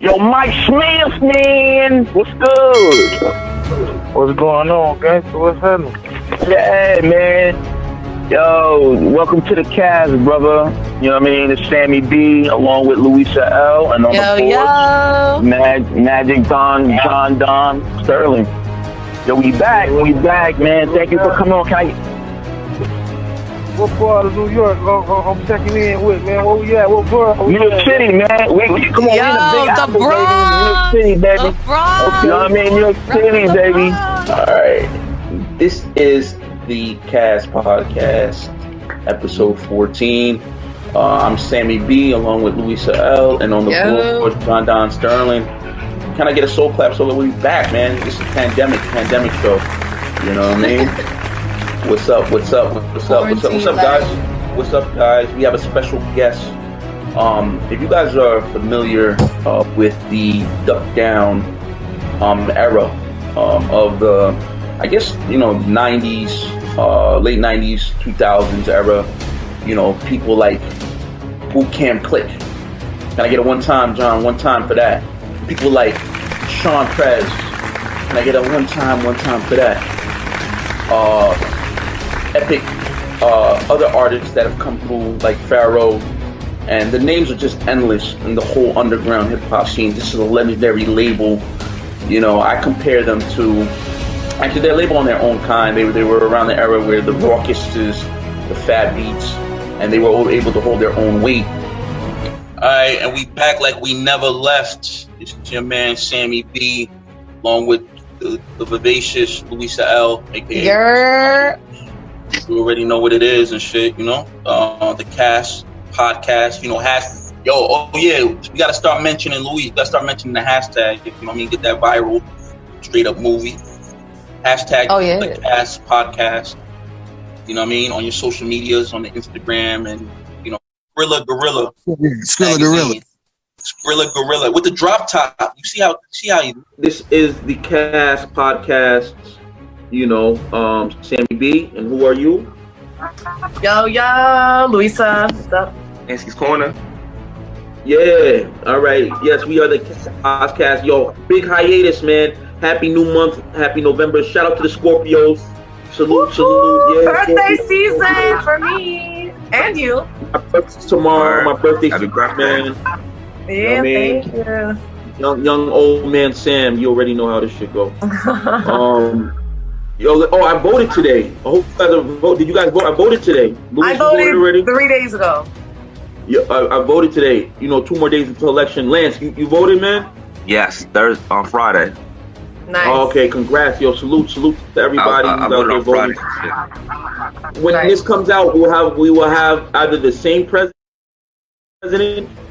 Yo, Mike Smith, man. What's good? What's going on, gangster? What's happening? Yeah, man. Yo, welcome to the cast, brother. You know what I mean? It's Sammy B along with Louisa L. And on the board, Magic Don Sterling. Yo, we back, man. Thank you for coming on. Can I... What part of New York I'm checking in with, man? Where we at? What part? New York City, man. We come on, we in the Big Apple, baby. New York City, baby. You know what I mean? New York City, baby. All right. This is the Cast Podcast, episode 14. I'm Sammy B along with Louisa L. And on the board, Don Sterling. Can I get a soul clap so that we're back, man? This is pandemic show. You know what I mean? What's up, guys? We have a special guest. If you guys are familiar with the Duck Down era of the, I guess, 90s, late 90s, 2000s era, people like Boot Camp Click. Can I get a one time, John? One time for that. People like Sean Prez. Can I get a one time for that? Epic other artists that have come through like Pharaoh, and the names are just endless in the whole underground hip-hop scene. This is a legendary label. I compare them to, actually they're labeled on their own kind. They were around the era where the Rawkuses, the Fat Beats, and they were all able to hold their own weight. Alright, and we back like we never left. It's your man Sammy B along with the vivacious Louisa L, aka you already know what it is and shit, the Cast Podcast, we gotta start mentioning Louise, we gotta start mentioning the hashtag, get that viral straight up movie. Hashtag the Cast Podcast, on your social medias, on the Instagram, and Skrilla Gorilla. Skrilla Gorilla with the drop top. You see how you. This is the Cast Podcast. Sammy B, and who are you? Yo, Louisa. What's up? Nancy's Corner. Yeah. All right. Yes, we are the Cast Podcast. Yo, big hiatus, man. Happy new month. Happy November. Shout out to the Scorpios. Salute. Yeah, birthday season for me and you. My birthday's tomorrow. My birthday's man. Yeah, thank you. Young old man Sam, you already know how this shit go. I voted today. I hope you guys vote. Did you guys vote? I voted today. I voted already 3 days ago. Yeah, I voted today. 2 more days until election. Lance, you voted, man? Yes, Thursday on Friday. Nice. Okay, congrats, yo. Salute to everybody who's out there voting. When this comes out, we will have either the same president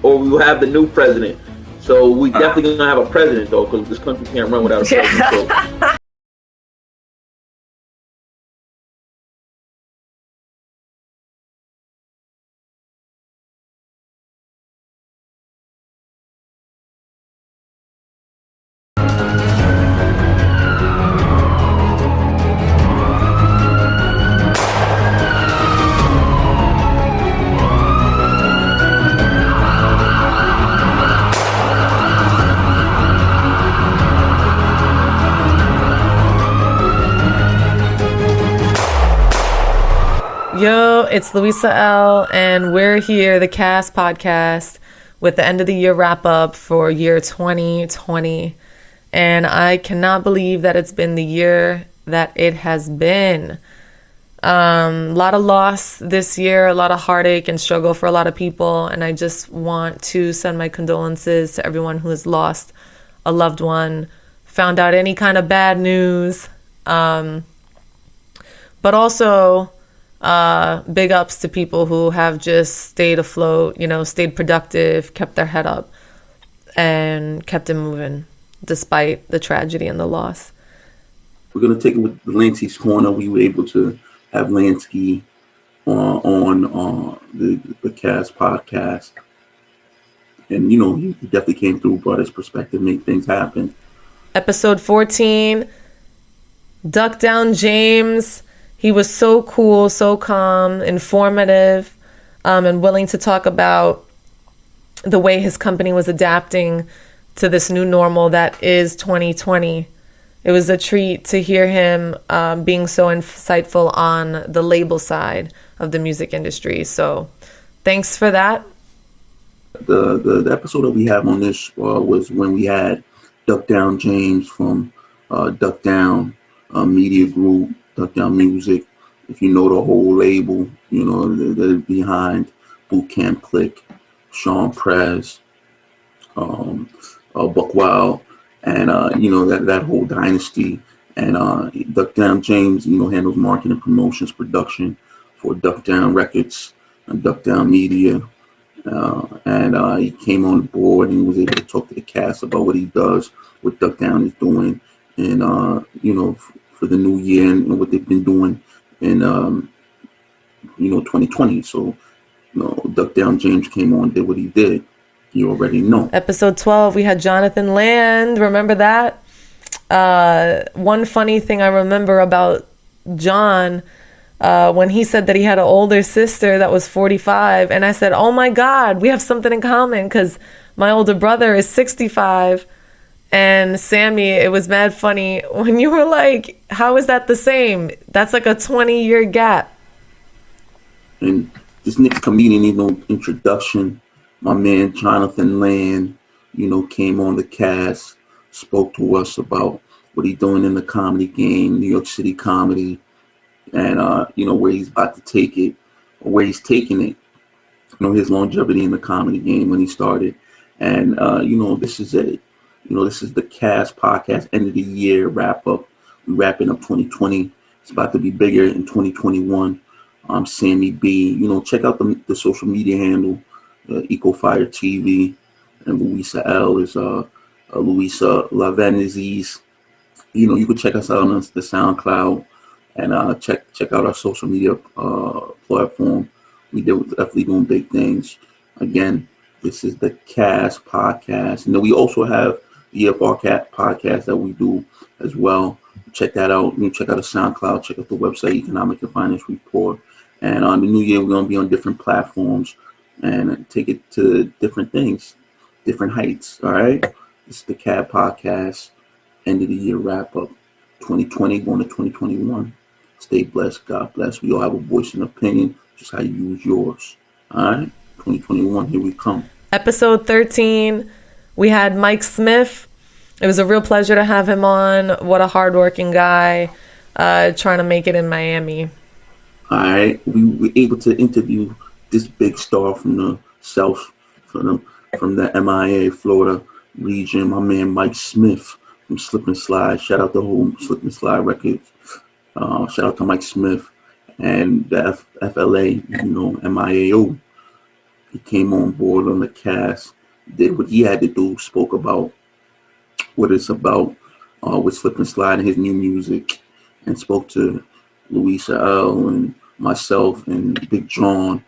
or we will have the new president. So we definitely gonna have a president though, because this country can't run without a president. So. Yo, it's Louisa L, and we're here, the Cast Podcast, with the end of the year wrap up for year 2020. And I cannot believe that it's been the year that it has been. A lot of loss this year, a lot of heartache and struggle for a lot of people. And I just want to send my condolences to everyone who has lost a loved one, found out any kind of bad news. But also big ups to people who have just stayed afloat, stayed productive, kept their head up, and kept it moving despite the tragedy and the loss. We're going to take it with Lansky's Corner. We were able to have Lansky on the Cast Podcast. And, he definitely came through, brought his perspective, made things happen. Episode 14, Duck Down James. He was so cool, so calm, informative, and willing to talk about the way his company was adapting to this new normal that is 2020. It was a treat to hear him being so insightful on the label side of the music industry. So thanks for that. The episode that we have on this was when we had Duck Down James from Duck Down Media Group, Duck Down Music. If you know the whole label, you know, they're behind Boot Camp Click, Sean Prez, Buck Wild, and you know, that whole dynasty. And Duck Down James, you know, handles marketing, promotions, production for Duck Down Records and Duck Down Media. And he came on board and was able to talk to the cast about what he does, what Duck Down is doing, and you know, for the new year and what they've been doing in you know, 2020. So, you know, Duck Down James came on, did what he did. You already know. Episode 12, we had Jonathan Land. Remember that? One funny thing I remember about John, when he said that he had an older sister that was 45, and I said, oh my God, we have something in common, because my older brother is 65. And Sammy, it was mad funny when you were like, how is that the same? That's like a 20-year gap. And this next comedian need no introduction. My man Jonathan Land, you know, came on the cast, spoke to us about what he's doing in the comedy game, New York City comedy, and you know, where he's about to take it, or where he's taking it. You know, his longevity in the comedy game when he started. And you know, this is it. You know, this is the Cast Podcast end of the year wrap up. We're wrapping up 2020. It's about to be bigger in 2021. I'm Sammy B. You know, check out the social media handle, EcoFire TV, and Louisa L is Louisa Lavenizis. You know, you can check us out on the SoundCloud and check out our social media platform. We definitely doing big things. Again, this is the Cast Podcast. And then we also have the EFR podcast that we do as well. Check that out. You can check out the SoundCloud, check out the website, Economic and Finance Report. And on the new year, we're going to be on different platforms and take it to different things, different heights. All right. This is the CAB Podcast, end of the year wrap up, 2020 going to 2021. Stay blessed. God bless. We all have a voice and opinion, just how you use yours. All right. 2021, here we come. Episode 13, we had Mike Smith. It was a real pleasure to have him on. What a hardworking guy, trying to make it in Miami. All right, we were able to interview this big star from the South, from the MIA, Florida region, my man Mike Smith from Slip and Slide. Shout out the whole Slip and Slide Records. Shout out to Mike Smith and the FLA, you know, MIAO. He came on board on the cast, did what he had to do, spoke about what it's about with Slip and Slide and his new music, and spoke to Louisa L. and myself and Big John.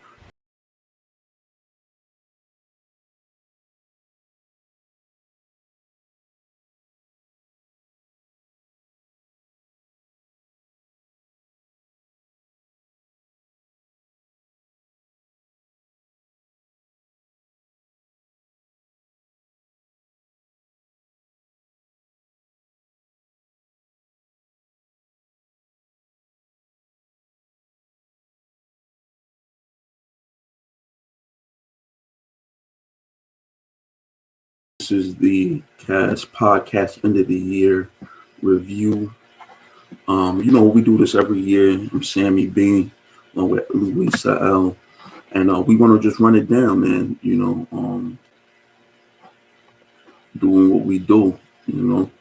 This is the Cast Podcast end of the year review. You know, we do this every year. I'm Sammy B, along with Louisa L. And we want to just run it down, man. You know, doing what we do, you know.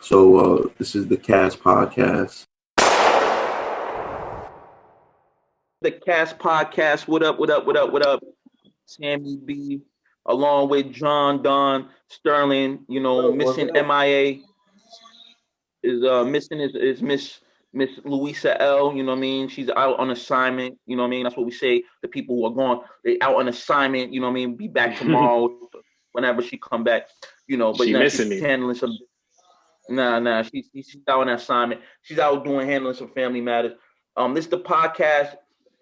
So this is the Cast Podcast. The Cast Podcast. What up, what up, what up, what up? Sammy B, along with John, Don, Sterling, you know, missing MIA is missing is Miss Louisa L, you know what I mean? She's out on assignment, you know what I mean? That's what we say. The people who are gone, they out on assignment, you know what I mean? Be back tomorrow whenever she come back, you know, but now she's handling some she's out on assignment. She's out handling some family matters. This is the podcast.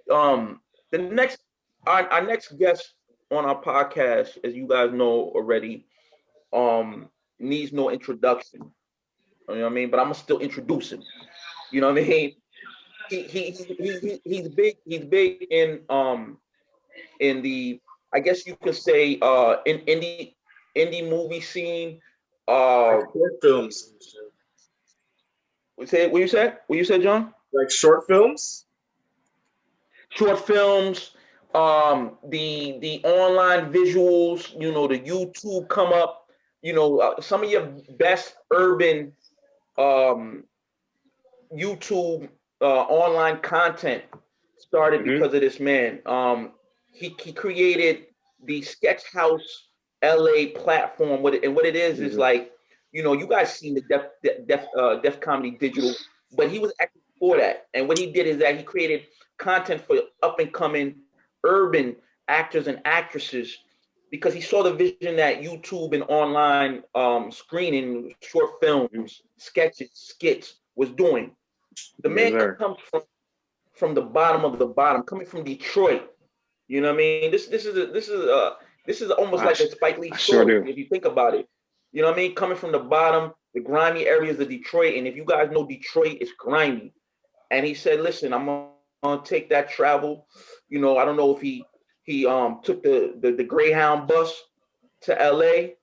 The next our next guest on our podcast, as you guys know already, needs no introduction. You know what I mean? But I'm gonna still introduce him. You know what I mean? He's big. He's big in the, I guess you could say, in indie movie scene. Short films. What you said? What you said, John? Like short films? Short films, the online visuals, the YouTube come up, some of your best urban YouTube online content started because of this man. He created the Sketch House LA platform. What it is like, you guys seen the Def Comedy Digital, but he was actually for that. And what he did is that he created content for up and coming urban actors and actresses, because he saw the vision that YouTube and online screening, short films, sketches, skits was doing. The man comes from the bottom of the bottom, coming from Detroit. You know what I mean? This is almost like a Spike Lee story, if you think about it. You know what I mean? Coming from the bottom, the grimy areas of Detroit, and if you guys know Detroit, it's grimy. And he said, "Listen, I'm gonna take that travel. I don't know if he took the Greyhound bus to LA,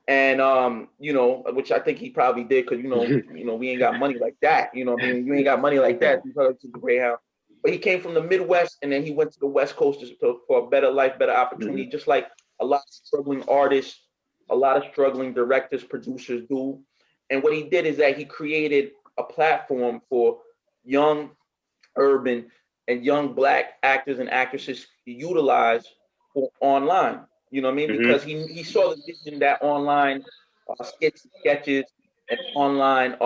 and which I think he probably did, because we ain't got money like that. You know what I mean? You ain't got money like that. You probably took the Greyhound." But he came from the Midwest, and then he went to the West Coast for a better life, better opportunity, just like a lot of struggling artists, a lot of struggling directors, producers do. And what he did is that he created a platform for young urban and young Black actors and actresses to utilize for online. You know what I mean? Because he saw the vision that online sketches and online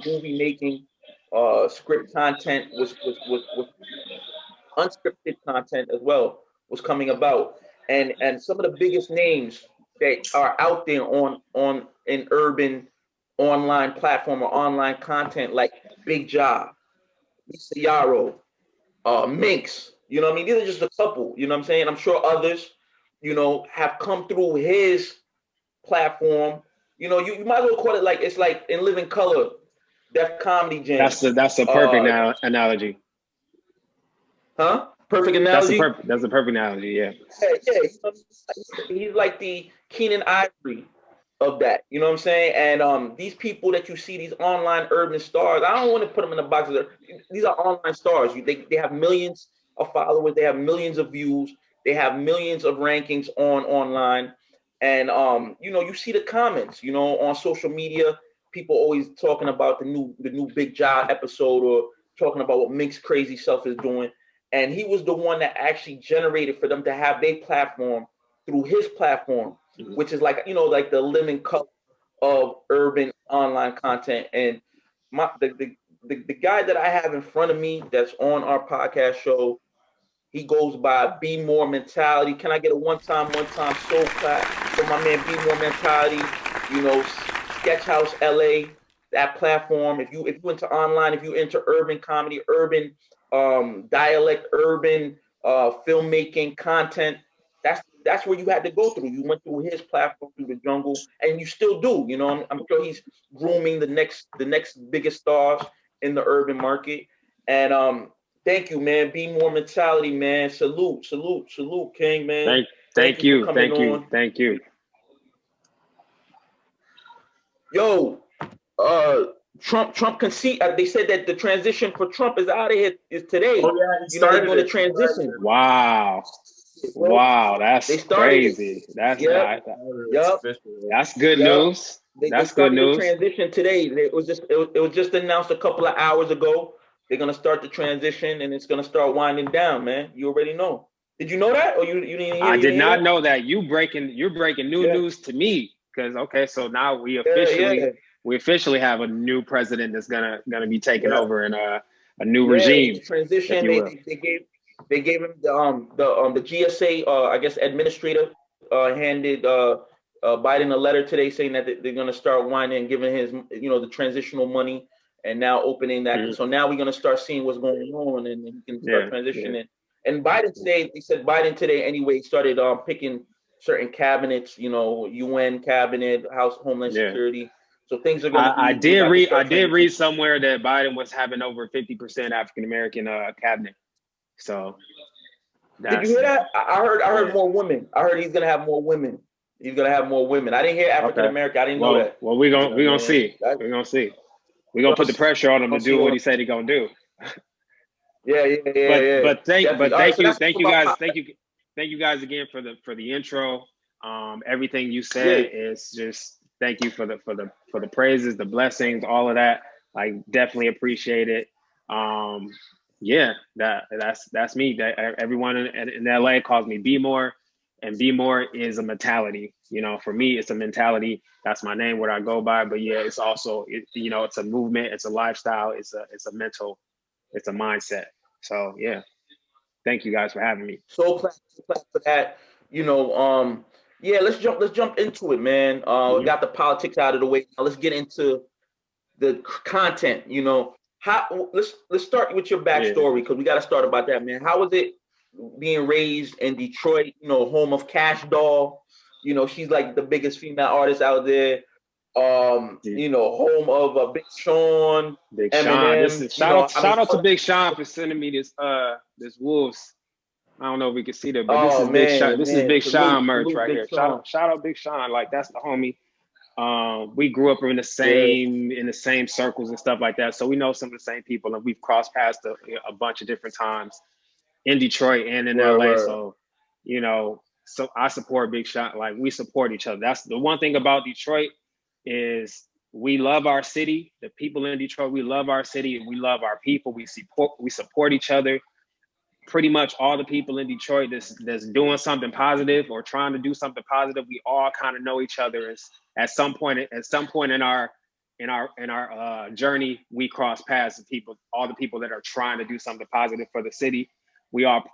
movie making, script content was unscripted content as well was coming about, and some of the biggest names that are out there on an urban online platform or online content, like Big Job, Lisa Yarrow, Minx. You know what I mean? These are just a couple. You know what I'm saying? I'm sure others, have come through his platform. You might as well call it like, it's like in living color, Def Comedy Jam. That's a perfect analogy. Huh? Perfect analogy? That's a perfect analogy, yeah. Yeah. He's like the Keenan Ivory of that. You know what I'm saying? And these people that you see, these online urban stars, I don't want to put them in the boxes. These are online stars. They have millions of followers. They have millions of views. They have millions of rankings online. And you see the comments, on social media, people always talking about the new Big Job episode, or talking about what Mink's crazy self is doing. And he was the one that actually generated for them to have their platform through his platform, which is like, like the living color of urban online content. And the guy that I have in front of me that's on our podcast show, he goes by Be More Mentality. Can I get a one-time soul clap for my man Be More Mentality? Sketch House LA, that platform. If you into online, if you into urban comedy, urban dialect, urban filmmaking content, that's where you had to go through. You went through his platform, through the jungle, and you still do. I'm sure he's grooming the next biggest stars in the urban market. And thank you, man. Be More Mentality, man. Salute, King, man. Thank you. Yo, Trump concede. They said that the transition for Trump is out of here is today. Oh yeah, they're going to transition. Wow, that's crazy. That's good news. That's good news. Transition today. It was just announced a couple of hours ago. They're going to start the transition, and it's going to start winding down, man. You already know. Did you know that, or you didn't hear? I did not know that. You're breaking new news to me, because so now we officially have a new president that's gonna be taking over in a new regime. Transition. They gave him the GSA I guess administrator handed Biden a letter today saying that they're gonna start winding and giving his the transitional money, and now opening that. So now we're gonna start seeing what's going on, and he can start transitioning. And Biden today, they said Biden today anyway started picking certain cabinets, you know, UN cabinet, House Homeland Yeah. Security. So things are going to be. I did read somewhere that Biden was having over 50% African American cabinet. So did you hear that? I heard more women. I heard he's going to have more women. He's going to have more women. I didn't hear African American. I didn't know that. Well, we're gonna see. We're gonna see. We're gonna put the pressure on him to do what he said he's gonna do. But thank you guys again for the intro. Everything you said is just thank you for the praises, the blessings, all of that. I definitely appreciate it. That's me. That everyone in LA calls me Be More, and Be More is a mentality. You know, for me, it's a mentality. That's my name, what I go by. But yeah, it's also it's a movement, it's a lifestyle, it's a mental, it's a mindset. So yeah, thank you guys for having me. So clap for that. Let's jump into it, man. We got the politics out of the way. Now let's get into the content. Let's start with your backstory, because we got to start about that, man. How was it being raised in Detroit? Home of Cash Doll. She's like the biggest female artist out there. Home of Big Sean. Big Sean. Shout out to Big Sean for sending me this Wolves. I don't know if we can see that, but this is Big Sean. This is Big Sean merch right here. Shout out Big Sean. Like, that's the homie. We grew up in the same circles and stuff like that, so we know some of the same people, and we've crossed paths a bunch of different times in Detroit and in LA. So so I support Big Sean. Like, we support each other. That's the one thing about Detroit, is we love our city. The people in Detroit, we love our city, and we love our people. We support each other. Pretty much all the people in Detroit that's doing something positive or trying to do something positive, we all kind of know each other. At some point in our journey, we cross paths with all the people that are trying to do something positive for the city. We all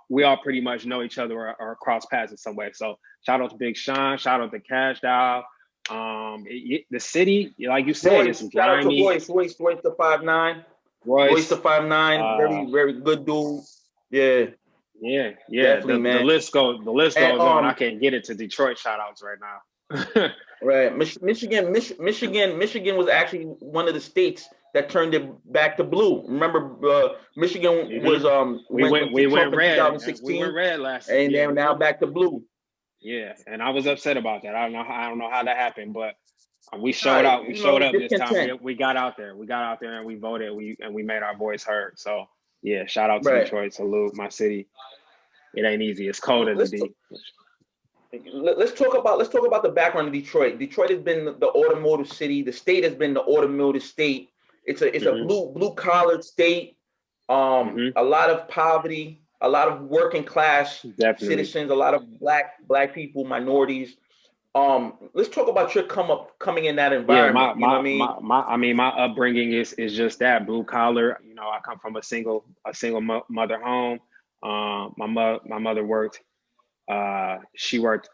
pretty much know each other or cross paths in some way. So shout out to Big Sean, shout out to Cash Doll. The city, like you said, it's grimy. Royce the 5'9". Royce the 5'9", very, very good dude. Yeah. Definitely, man. The list goes on. I can't get it to Detroit shout outs right now. Right. Michigan was actually one of the states that turned it back to blue. Remember, Michigan was we went red. 2016. We went red last year. And they're now back to blue. Yeah, and I was upset about that. I don't know how that happened, but we showed out. We showed up this time. We got out there. And we voted. We made our voice heard. So yeah, shout out to Detroit. Salute my city. It ain't easy. It's cold in the D. Let's talk about the background of Detroit. Detroit has been the automotive city. The state has been the automotive state. It's a blue collar state. A lot of poverty, a lot of working class citizens, a lot of black people, minorities. Let's talk about your coming in that environment. My upbringing is just that, blue collar. I come from a single mother home. My mother worked. She worked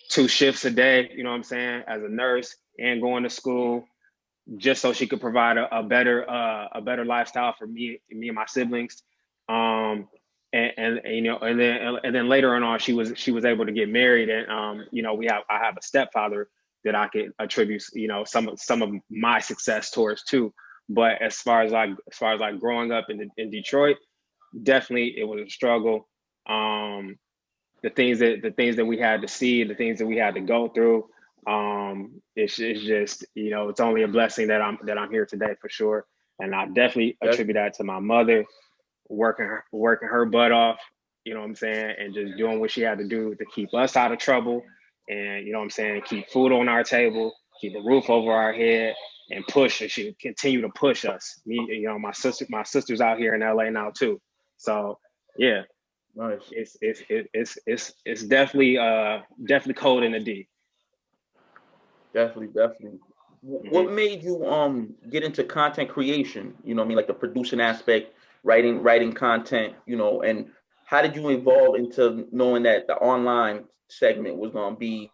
2 shifts a day. You know what I'm saying, as a nurse and going to school, just so she could provide a better lifestyle for me and my siblings. And then later on, she was able to get married, and I have a stepfather that I could attribute some of my success towards too. But as far as growing up in Detroit, definitely it was a struggle. The things that we had to see, the things that we had to go through. It's just it's only a blessing that I'm here today, for sure. And I definitely attribute that to my mother working her butt off, you know what I'm saying, and just doing what she had to do to keep us out of trouble, and keep food on our table, keep a roof over our head, and push. And she continue to push us. My sister's out here in LA now too. So yeah, nice. It's definitely cold in the D. Definitely. What made you get into content creation? Like the producing aspect, writing content, and how did you evolve into knowing that the online segment was gonna be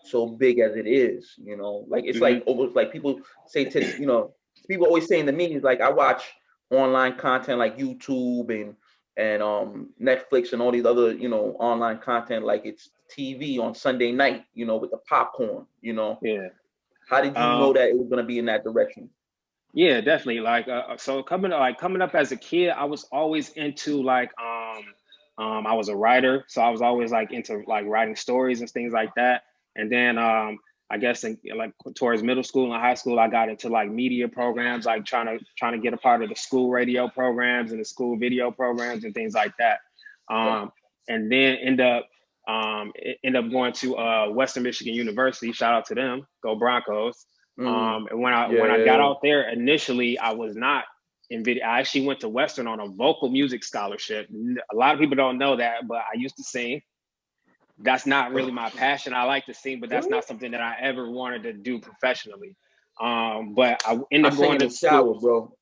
so big as it is? It's like people say people always saying to me, like, I watch online content like YouTube and and Netflix and all these other, you know, online content like it's TV on Sunday night, you know, with the popcorn, you know. Yeah. How did you know that it was going to be in that direction? Yeah, definitely. Like, so coming up as a kid, I was always into like, I was a writer, so I was always like into like writing stories and things like that. And then, I guess in, like towards middle school and high school, I got into like media programs, like trying to get a part of the school radio programs and the school video programs and things like that. And then end up going to Western Michigan University. Shout out to them, go Broncos. And when I got out there initially, I was not in video. I actually went to Western on a vocal music scholarship. A lot of people don't know that, but I used to sing. That's not really my passion. I like to sing, but that's not something that I ever wanted to do professionally. But I ended up going to the shower, bro.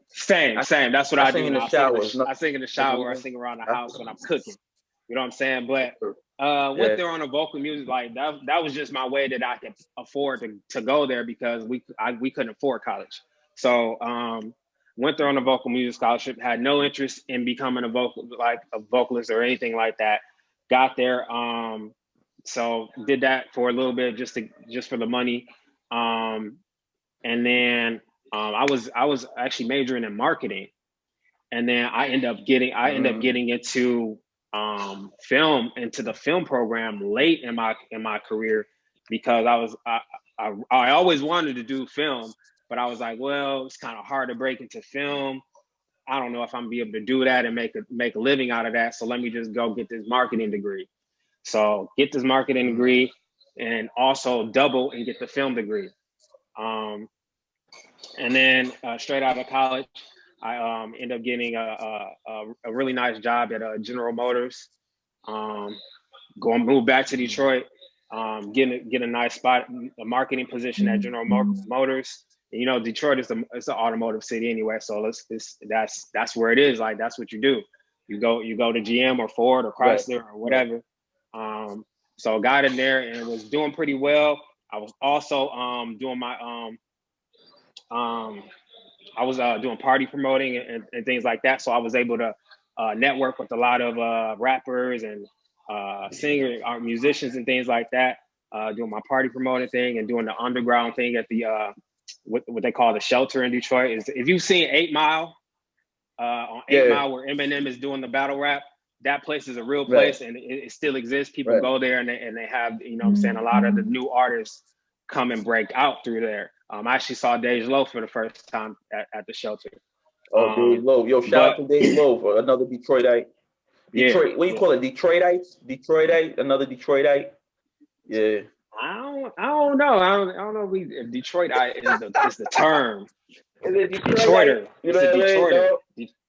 Same. That's what I do. In the shower. I sing in the shower. I sing around the house when I'm cooking. You know what I'm saying? But went there on a vocal music, like that was just my way that I could afford to go there because we couldn't afford college. So went there on a vocal music scholarship, had no interest in becoming a vocalist or anything like that. Got there, so did that for a little bit just for the money. And then I was actually majoring in marketing. And then I end up getting into into the film program late in my career because I always wanted to do film, but I was like, well, it's kind of hard to break into film. I don't know if I'm gonna be able to do that and make a living out of that. So let me just go get this marketing degree. So get this marketing degree and also double and get the film degree. And then straight out of college, I ended up getting a really nice job at General Motors. Move back to Detroit, get a nice spot, a marketing position at General Motors. And, you know, Detroit it's an automotive city anyway, so that's where it is. Like that's what you do. You go to GM or Ford or Chrysler or whatever. So got in there and was doing pretty well. I was also doing my doing party promoting and things like that. So I was able to network with a lot of rappers and singers, musicians and things like that, doing my party promoting thing and doing the underground thing at the, what they call the shelter in Detroit. If you've seen 8 Mile, on 8 Mile where Eminem is doing the battle rap, that place is a real place and it still exists. People go there and they have, you know what I'm saying, a lot of the new artists come and break out through there. I actually saw Dej Loaf for the first time at the shelter. Oh, Dej Loaf. Yo, shout out to Dej Loaf, another Detroitite. Detroit, what do you call it? Detroitite? Another Detroitite? Yeah. I don't know. I don't know if Detroitite is the term. Is it Detroiter? You know Detroiter.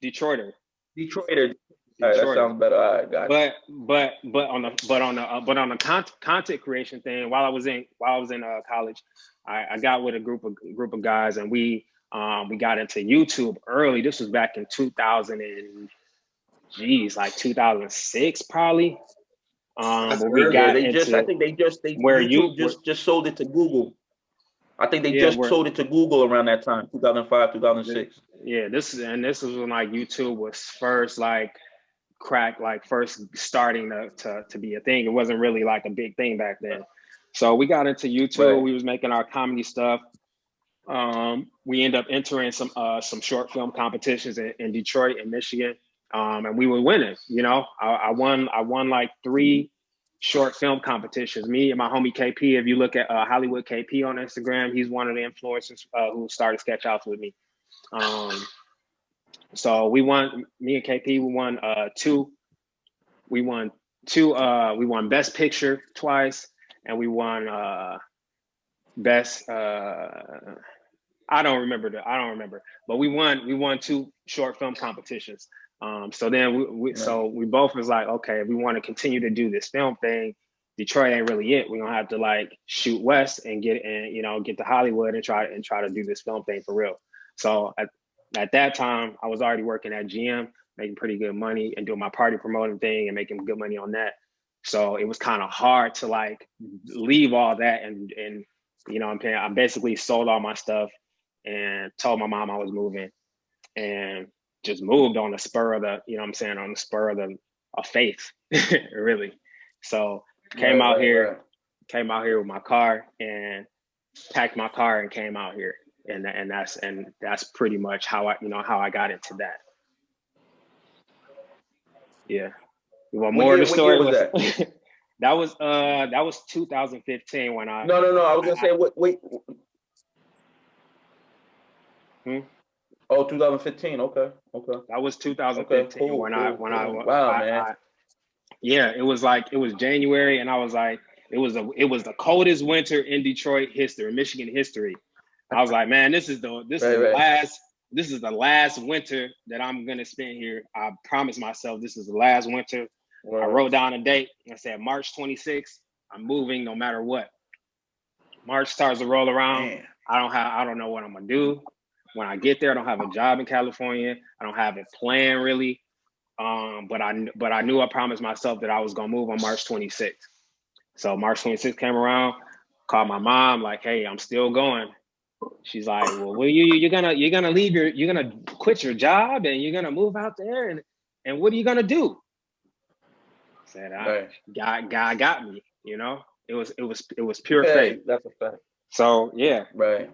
Detroiter. Detroiter. All right, that sounds better. All right, got it. But on the content creation thing, while I was in college, I got with a group of guys and we got into YouTube early. This was back in 2006 probably. Where we got into, I think YouTube just sold it to Google. I think they sold it to Google around that time, 2005, 2006. Yeah, this was when like YouTube was first like first starting to be a thing. It wasn't really like a big thing back then. So we got into YouTube. Right. We was making our comedy stuff. We ended up entering some short film competitions in Detroit and Michigan. And we were winning, you know. I won like 3 short film competitions. Me and my homie KP, if you look at Hollywood KP on Instagram, he's one of the influencers who started Sketch Outs with me. So we won, me and KP, we won we won Best Picture twice, and we won Best, I don't remember, but we won 2 short film competitions. So then we both was like, okay, if we want to continue to do this film thing, Detroit ain't really it. We're gonna have to like shoot west and get to Hollywood and try to do this film thing for real. So at that time, I was already working at GM, making pretty good money and doing my party promoting thing and making good money on that. So it was kind of hard to like leave all that and you know what I'm saying, I basically sold all my stuff and told my mom I was moving. And just moved on the spur of the, on the spur of faith, really. So came out here with my car and packed my car and came out here. And that's pretty much how I got into that. Yeah. You want more of the story? What year was that? That was 2015 when I. No. I was gonna say wait. Oh, 2015. Okay. That was 2015 okay, cool, when cool. I Wow, man. It was January, and I was like, it was the coldest winter in Detroit history, Michigan history. I was like, man, this is the last winter that I'm gonna spend here. I promised myself this is the last winter. Right. I wrote down a date. I said March 26th. I'm moving no matter what. March starts to roll around. Man. I don't know what I'm gonna do. When I get there, I don't have a job in California. I don't have a plan really. But I knew I promised myself that I was gonna move on March 26th. So March 26th came around, called my mom, like, hey, I'm still going. She's like, well, you're gonna quit your job and you're gonna move out there and what are you gonna do? I said, God got me, It was pure faith. That's a fact. So yeah. Right.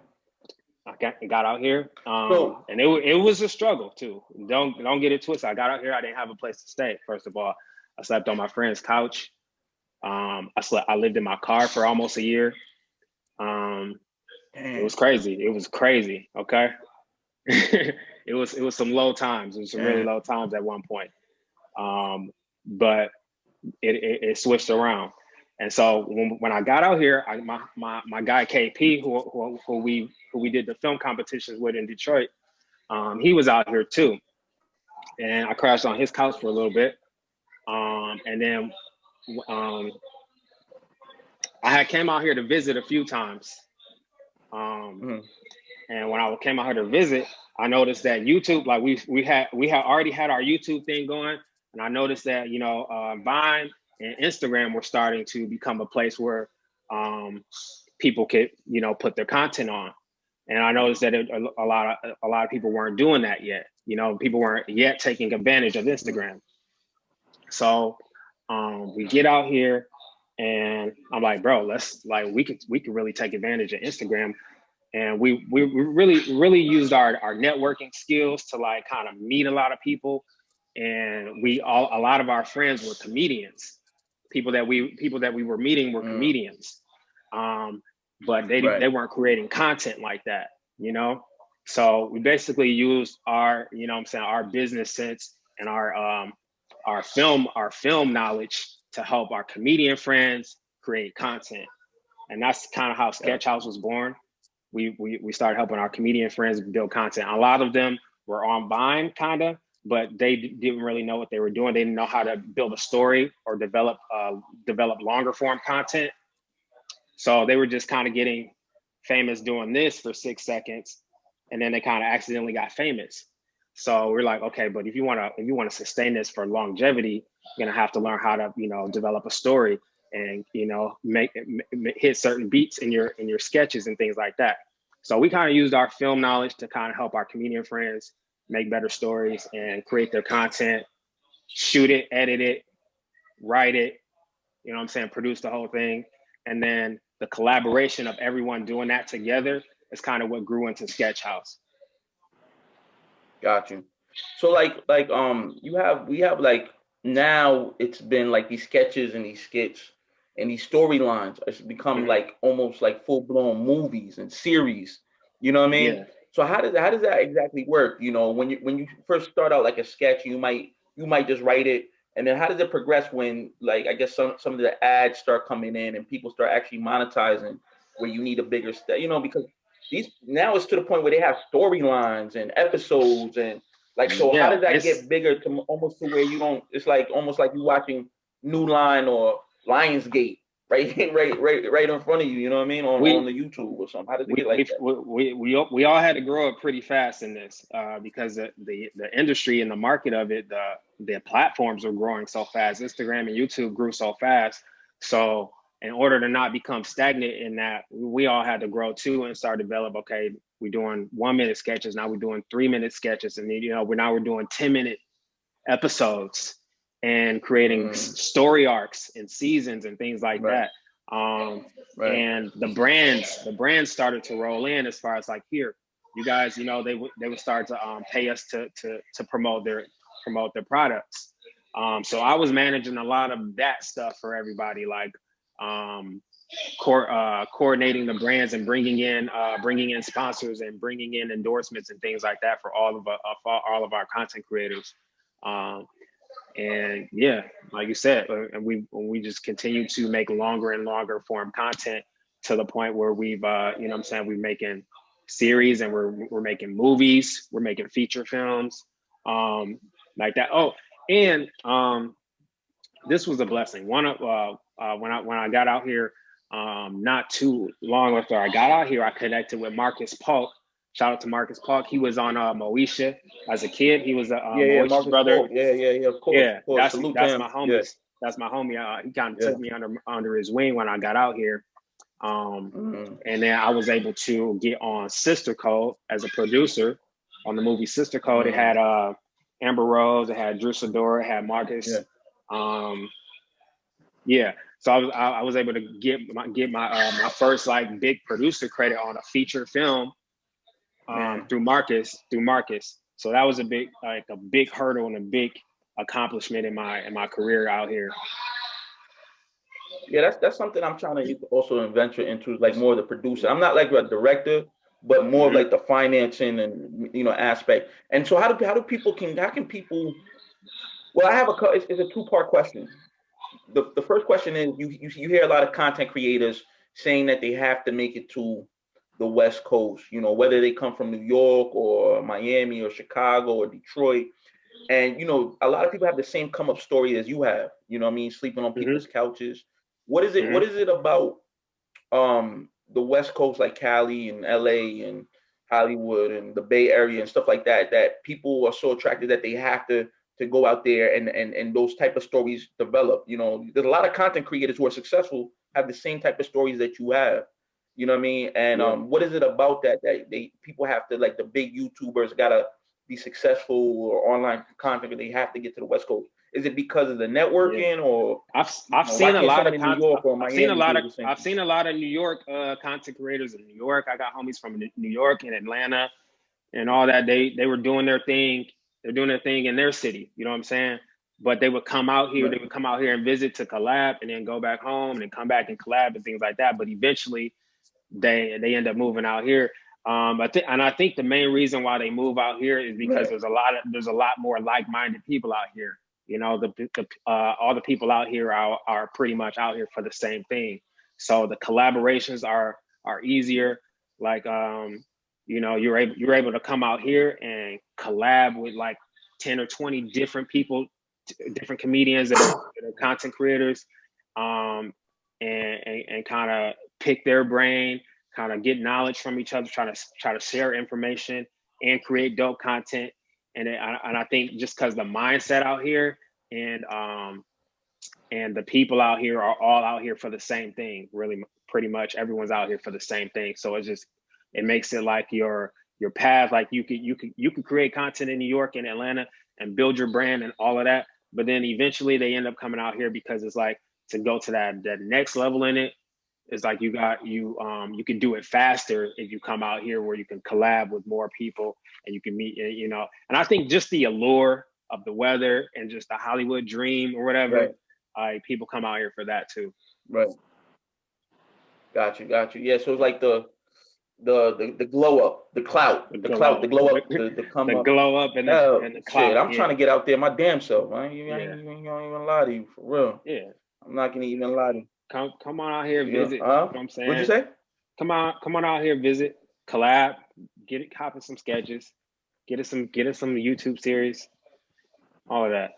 I got out here, and it was a struggle too. Don't get it twisted. I got out here. I didn't have a place to stay. First of all, I slept on my friend's couch. I lived in my car for almost a year. It was crazy. Okay, it was some low times. It was some really low times at one point. But it switched around. And so when I got out here, my guy KP, who we did the film competitions with in Detroit, he was out here too, and I crashed on his couch for a little bit, and then I had came out here to visit a few times, and when I came out here to visit, I noticed that YouTube, like we had already had our YouTube thing going, and I noticed that Vine and Instagram were starting to become a place where people could, put their content on. And I noticed that a lot of people weren't doing that yet. People weren't yet taking advantage of Instagram. So we get out here, and I'm like, bro, we could really take advantage of Instagram. And we really used our networking skills to like kind of meet a lot of people. And a lot of our friends were comedians. People that we were meeting were comedians, but they weren't creating content like that, So we basically used our, our business sense and our film knowledge to help our comedian friends create content, and that's kind of how Sketch House was born. We started helping our comedian friends build content. A lot of them were on Vine, kind of. But they didn't really know what they were doing. They didn't know how to build a story or develop longer form content. So they were just kind of getting famous doing this for 6 seconds, and then they kind of accidentally got famous. So we're like, okay, but if you want to sustain this for longevity, you're gonna have to learn how to develop a story and hit certain beats in your sketches and things like that. So we kind of used our film knowledge to kind of help our comedian friends make better stories and create their content, shoot it, edit it, write it, produce the whole thing. And then the collaboration of everyone doing that together is kind of what grew into Sketch House. Got you. So we have like, now it's been like these sketches and these skits and these storylines. It's become like almost like full blown movies and series. You know what I mean? Yeah. So how does that exactly work? When you first start out like a sketch, you might just write it, and then how does it progress when, like, I guess some of the ads start coming in and people start actually monetizing, where you need a bigger because these now it's to the point where they have storylines and episodes and like, so how does that get bigger to almost to where you don't? It's like almost like you watching New Line or Lionsgate. Right in front of you, you know what I mean, on the YouTube or something. How did it get like that? We all had to grow up pretty fast in this because the industry and the market of it, the platforms were growing so fast. Instagram and YouTube grew so fast. So in order to not become stagnant in that, we all had to grow too and start develop. Okay, we're doing 1 minute sketches. Now we're doing 3 minute sketches. And then, you know, we're doing 10-minute episodes and creating story arcs and seasons and things like that. And the brands started to roll in as far as like, here, you guys, you know, they would start to pay us to promote their products. So I was managing a lot of that stuff for everybody, like coordinating the brands and bringing in sponsors and bringing in endorsements and things like that for all of our content creators. And yeah, like you said, and we just continue to make longer and longer form content to the point where we've, you know what I'm saying, we're making series and we're making movies, we're making feature films, like that. Oh, and this was a blessing. When I got out here, not too long after I got out here, I connected with Marcus Polk. Shout out to Marcus Polk. He was on Moesha as a kid. He was Moesha's brother. Polk. Yeah, of course. Yeah, of course. that's my homie. Yeah. That's my homie. He kind of took me under his wing when I got out here. And then I was able to get on Sister Code as a producer on the movie Sister Code. It had Amber Rose, it had Drew Sidora, it had Marcus. So I was able to get my first like big producer credit on a feature film through Marcus. So that was a big hurdle and a big accomplishment in my career out here. Yeah, that's something I'm trying to also venture into, like more of the producer. I'm not like a director, but more of like the financing and, you know, aspect. And so how can people? Well, I have it's a 2-part question. The first question is you hear a lot of content creators saying that they have to make it to the West Coast, you know, whether they come from New York or Miami or Chicago or Detroit. And, you know, a lot of people have the same come up story as you have, you know what I mean, sleeping on people's couches. What is it about the West Coast, like Cali and LA and Hollywood and the Bay Area and stuff like that, that people are so attracted that they have to go out there and those type of stories develop? You know, there's a lot of content creators who are successful, have the same type of stories that you have. You know what I mean? And what is it about that people have to, like the big YouTubers gotta be successful or online content, but they have to get to the West Coast? Is it because of the networking, or I've seen a lot of New York or Miami? I've seen a lot of New York content creators in New York. I got homies from New York and Atlanta and all that. They were doing their thing. They're doing their thing in their city. You know what I'm saying? But they would come out here. They would come out here and visit to collab, and then go back home and then come back and collab and things like that. But eventually, they end up moving out here. I think the main reason why they move out here is because there's a lot more like-minded people out here. You know, all the people out here are pretty much out here for the same thing. So the collaborations are easier. Like, you know, you're able to come out here and collab with like 10 or 20 different people, different comedians that are content creators, and kind of pick their brain, kind of get knowledge from each other, try to share information and create dope content. And I think just because the mindset out here and the people out here are all out here for the same thing, really, pretty much everyone's out here for the same thing. So it makes it like your path. Like you could create content in New York and Atlanta and build your brand and all of that, but then eventually they end up coming out here because it's like, to go to that next level in it, it's like you can do it faster if you come out here where you can collab with more people and you can meet, you know. And I think just the allure of the weather and just the Hollywood dream or whatever, people come out here for that too. Right. Got you. Yeah. So it's like the glow up, the clout, the glow up, the come up. The glow up and the clout. Shit, I'm trying to get out there my damn self, man. I ain't even lie to you, for real. Yeah. I'm not gonna even lie to you. Come on out here, visit. You know what I'm saying? What'd you say? Come on out here, visit, collab, copy some sketches, get us some YouTube series, all of that.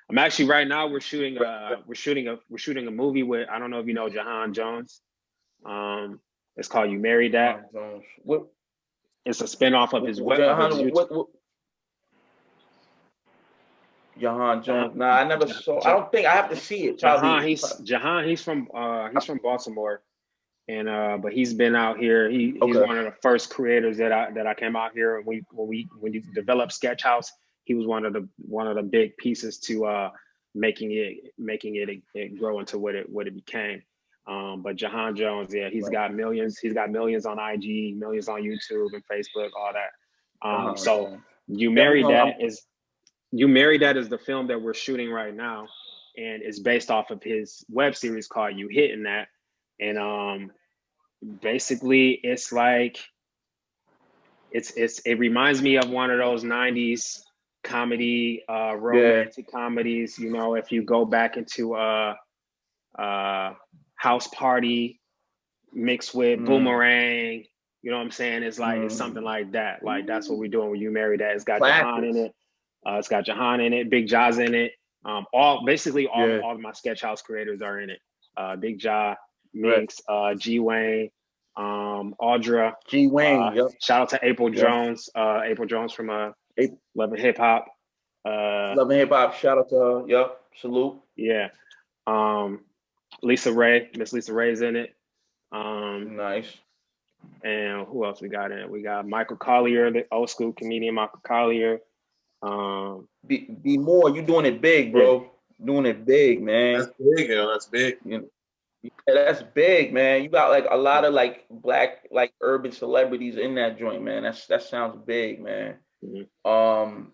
I'm actually right now we're shooting a movie with, I don't know if you know Jahan Jones. It's called You Married That. It's a spinoff of his web. Jahan Jones. Nah, I never saw. I don't think I have to see it. Probably. Jahan. He's from Baltimore, and but he's been out here. He's Okay. one of the first creators that I came out here. And when you developed Sketch House, he was one of the big pieces to making it grow into what it became. But Jahan Jones, yeah, he's got millions. He's got millions on IG, millions on YouTube and Facebook, all that. So You Married That is the film that we're shooting right now, and it's based off of his web series called You Hitting That. And basically it's like it reminds me of one of those 90s comedy, romantic comedies. You know, if you go back into House Party mixed with Boomerang, you know what I'm saying? It's like it's something like that. Like that's what we're doing when You Marry That. It's got Jahan in it. It's got Jahan in it. Big Jah's in it. All of my Sketch House creators are in it. Big Jah, Minx, G Wayne, Audra. G Wayne. Shout out to April Jones. April Jones from Love and Hip Hop. Love and Hip Hop. Shout out to her. Yep. Salute. Yeah. Lisa Ray. Miss Lisa Ray's in it. Nice. And who else we got in it? We got Michael Collier, the old school comedian Michael Collier. Be more. You doing it big, bro. Yeah. Doing it big, man. That's big, yo. That's big. You know, yeah, that's big, man. You got like a lot of like black, like urban celebrities in that joint, man. That sounds big, man. Mm-hmm.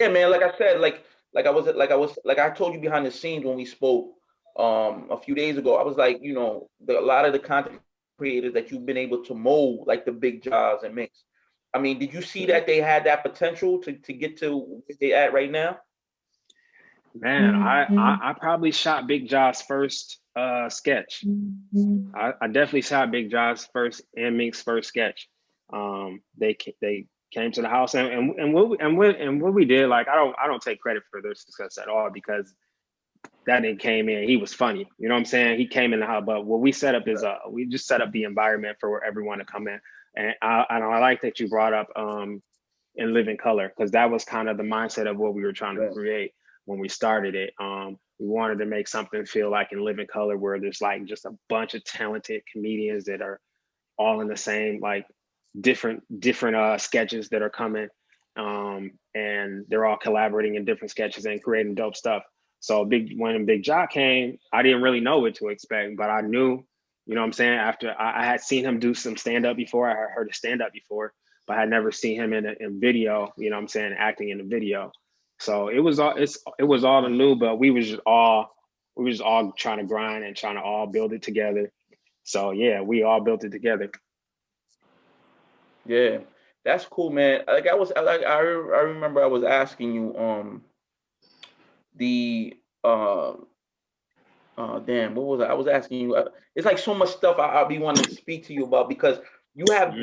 Yeah, man. Like I said, like I told you behind the scenes when we spoke a few days ago. I was like, you know, a lot of the content creators that you've been able to mold, like the Big Jahs and Mix. I mean, did you see that they had that potential to get to where they at right now? Man, I probably shot Big Jah's first sketch. I definitely shot Big Jah's first and Mink's first sketch. They came to the house and what we did, like I don't take credit for their success at all, because that nigga came in, he was funny. You know what I'm saying? He came in the house, but what we set up is we just set up the environment for everyone to come in. And I like that you brought up In Living Color, because that was kind of the mindset of what we were trying to create when we started it. We wanted to make something feel like In Living Color, where there's like just a bunch of talented comedians that are all in the same, like different sketches that are coming, and they're all collaborating in different sketches and creating dope stuff. So when Big Jah came, I didn't really know what to expect, but I knew, you know what I'm saying? After I had seen him do some stand-up before, I had heard his stand-up before, but I had never seen him in video, you know what I'm saying, acting in the video. So it was all new, but we was just all trying to grind and trying to all build it together. So yeah, we all built it together. Yeah, that's cool, man. I remember I was asking you damn, what was I was asking you? It's like so much stuff I'll be wanting to speak to you about, because you have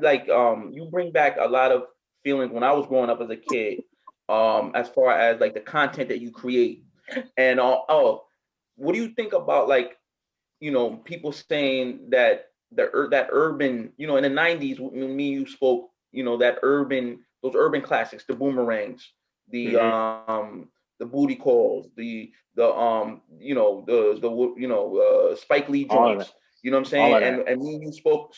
like you bring back a lot of feelings when I was growing up as a kid, as far as like the content that you create. And what do you think about, like, you know, people saying that that urban, you know, in the 90s when me and you spoke, you know, that those urban classics, the Boomerangs, the Booty Calls, the Spike Lee joints, you know what I'm saying? And me and you spoke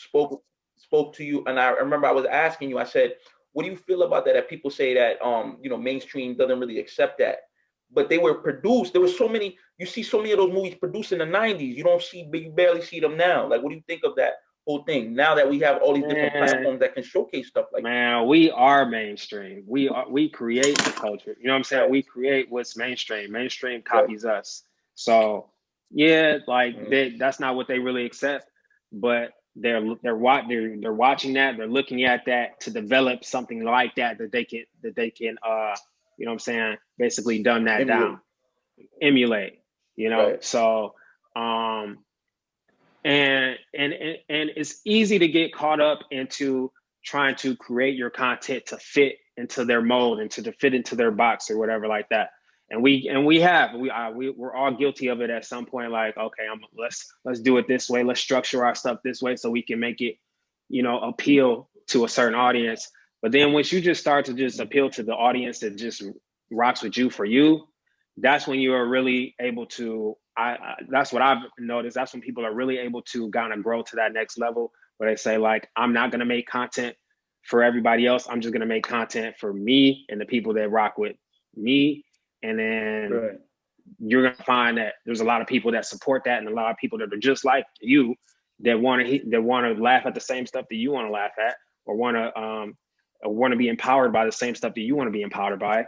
to you, and I remember I was asking you, I said, what do you feel about that? That people say that you know, mainstream doesn't really accept that, but they were produced. There were so many. You see so many of those movies produced in the 90s. You barely see them now. Like, what do you think of that whole thing now that we have all these different platforms that can showcase stuff like that? Man, we are mainstream. We create the culture. You know what I'm saying? We create what's mainstream. Mainstream copies us. So yeah, like that's not what they really accept, but they're watching that, they're looking at that to develop something like that they can you know what I'm saying, basically dumb that down, emulate, you know. So and it's easy to get caught up into trying to create your content to fit into their mold and to fit into their box or whatever like that. And we're all guilty of it at some point. Like, okay, let's do it this way. Let's structure our stuff this way so we can make it, you know, appeal to a certain audience. But then once you just start to just appeal to the audience that just rocks with you for you, that's when you are really able to. That's what I've noticed. That's when people are really able to kind of grow to that next level where they say like, I'm not going to make content for everybody else. I'm just going to make content for me and the people that rock with me. And then you're going to find that there's a lot of people that support that, and a lot of people that are just like you that want to laugh at the same stuff that you want to laugh at, or want to be empowered by the same stuff that you want to be empowered by.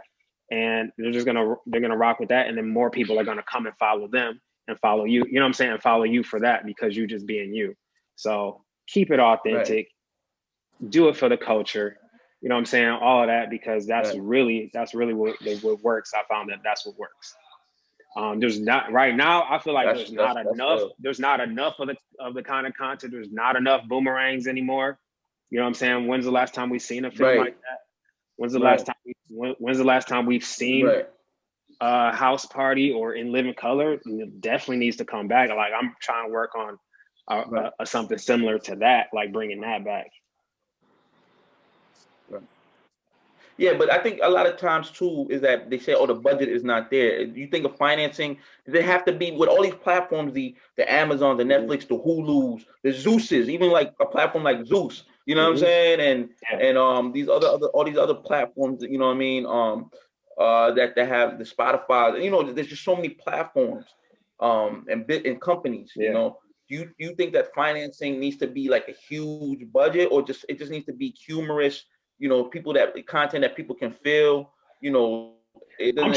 And they're gonna rock with that, and then more people are gonna come and follow them and follow you. You know what I'm saying? Follow you for that, because you just being you. So keep it authentic. Do it for the culture. You know what I'm saying? All of that, because that's really what works. I found that's what works. There's not right now. I feel like there's not enough of the kind of content. There's not enough boomerangs anymore. You know what I'm saying? When's the last time we've seen a film like that? When's the last time we've seen House Party or In Living Color? It definitely needs to come back. Like, I'm trying to work on something similar to that, like bringing that back. Yeah, but I think a lot of times too is that they say, "Oh, the budget is not there." You think of financing, they have to be with all these platforms, the Amazon, the Netflix, the Hulus, the Zeuses, even like a platform like Zeus. You know what I'm saying? And these all these other platforms. You know what I mean? That have the Spotify. You know, there's just so many platforms, and companies. You know. Do you think that financing needs to be like a huge budget, or it just needs to be humorous? You know, content that people can feel. You know, I'm